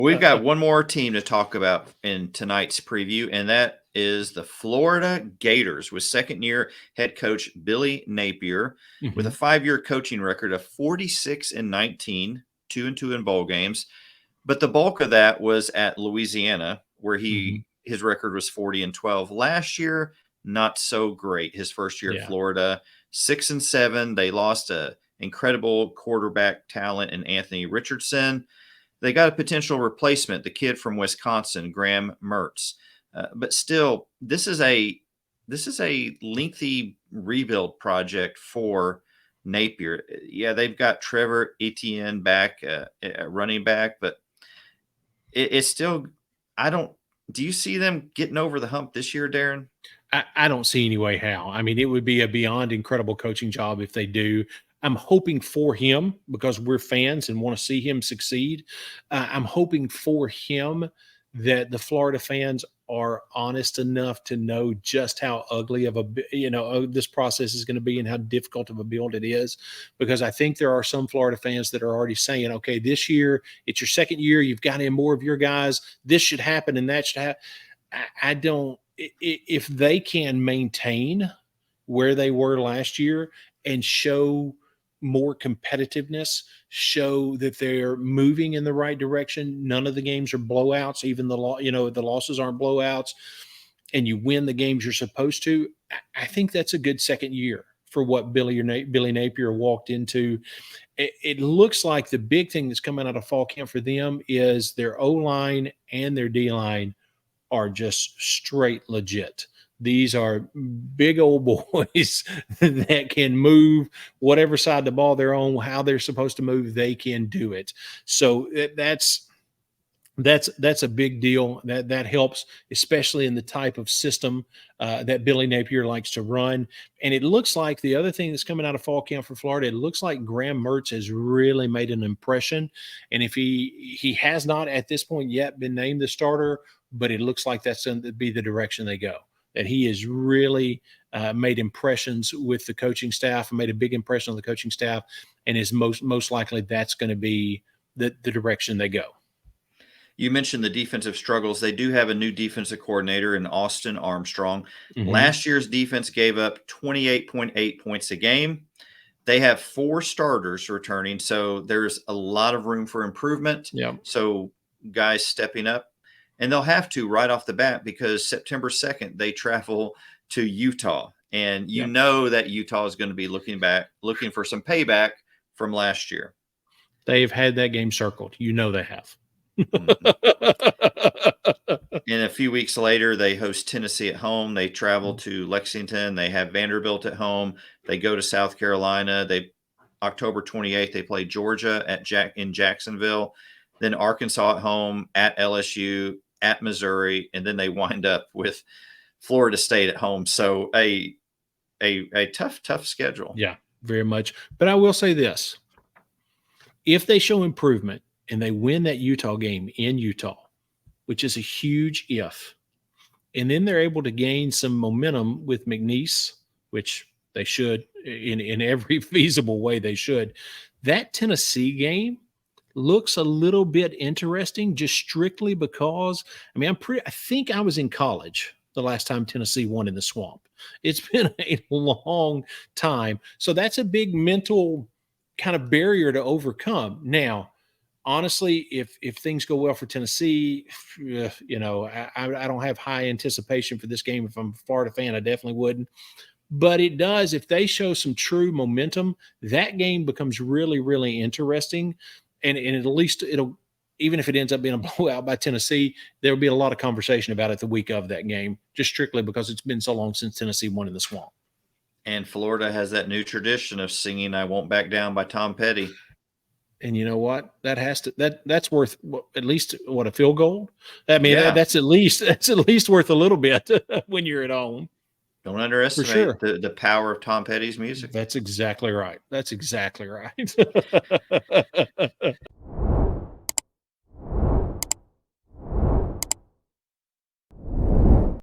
We've got one more team to talk about in tonight's preview, and that is the Florida Gators with second-year head coach Billy Napier with a 5-year coaching record of 46-19, 2-2 in bowl games. But the bulk of that was at Louisiana, where his record was 40-12. Last year, not so great. His first year at Florida, 6-7. They lost a incredible quarterback talent in Anthony Richardson. They got a potential replacement, the kid from Wisconsin, Graham Mertz. But still, this is a lengthy rebuild project for Napier. Yeah, they've got Trevor Etienne back, running back, but it's still. Do you see them getting over the hump this year, Darren? I don't see any way how. I mean, it would be a beyond incredible coaching job if they do. I'm hoping for him because we're fans and want to see him succeed. I'm hoping for him that the Florida fans are honest enough to know just how ugly of this process is going to be and how difficult of a build it is. Because I think there are some Florida fans that are already saying, okay, this year, it's your second year. You've got in more of your guys. This should happen and that should happen. If they can maintain where they were last year and show more competitiveness, show that they're moving in the right direction. None of the games are blowouts. Even the losses aren't blowouts, and you win the games you're supposed to. I think that's a good second year for what Billy Napier walked into. It looks like the big thing that's coming out of fall camp for them is their O-line and their D-line are just straight legit. These are big old boys that can move whatever side of the ball they're on, how they're supposed to move, they can do it. So that's a big deal. That helps, especially in the type of system that Billy Napier likes to run. And it looks like the other thing that's coming out of fall camp for Florida, it looks like Graham Mertz has really made an impression. And if he has not at this point yet been named the starter, but it looks like that's going to be the direction they go. That he has really made impressions with the coaching staff and made a big impression on the coaching staff, and is most likely that's going to be the direction they go. You mentioned the defensive struggles. They do have a new defensive coordinator in Austin Armstrong. Last year's defense gave up 28.8 points a game. They have 4 starters returning, so there's a lot of room for improvement. Yeah. So guys stepping up. And they'll have to right off the bat because September 2nd, they travel to Utah. And you know that Utah is going to be looking for some payback from last year. They've had that game circled. You know they have. And a few weeks later, they host Tennessee at home. They travel to Lexington. They have Vanderbilt at home. They go to South Carolina. October 28th, they play Georgia in Jacksonville. Then Arkansas at home, at LSU, at Missouri, and then they wind up with Florida State at home. So a tough schedule. Yeah, very much. But I will say this. If they show improvement and they win that Utah game in Utah, which is a huge if, and then they're able to gain some momentum with McNeese, which they should in every feasible way they should, that Tennessee game looks a little bit interesting just strictly because, I think I was in college the last time Tennessee won in the Swamp. It's been a long time. So that's a big mental kind of barrier to overcome. Now, honestly, if things go well for Tennessee, I don't have high anticipation for this game. If I'm a Florida fan, I definitely wouldn't. But it does, if they show some true momentum, that game becomes really, really interesting. And at least even if it ends up being a blowout by Tennessee, there'll be a lot of conversation about it the week of that game, just strictly because it's been so long since Tennessee won in the Swamp. And Florida has that new tradition of singing "I Won't Back Down" by Tom Petty. And you know what? That's worth at least a field goal. I mean, that's at least worth a little bit when you're at home. Don't underestimate the power of Tom Petty's music. That's exactly right.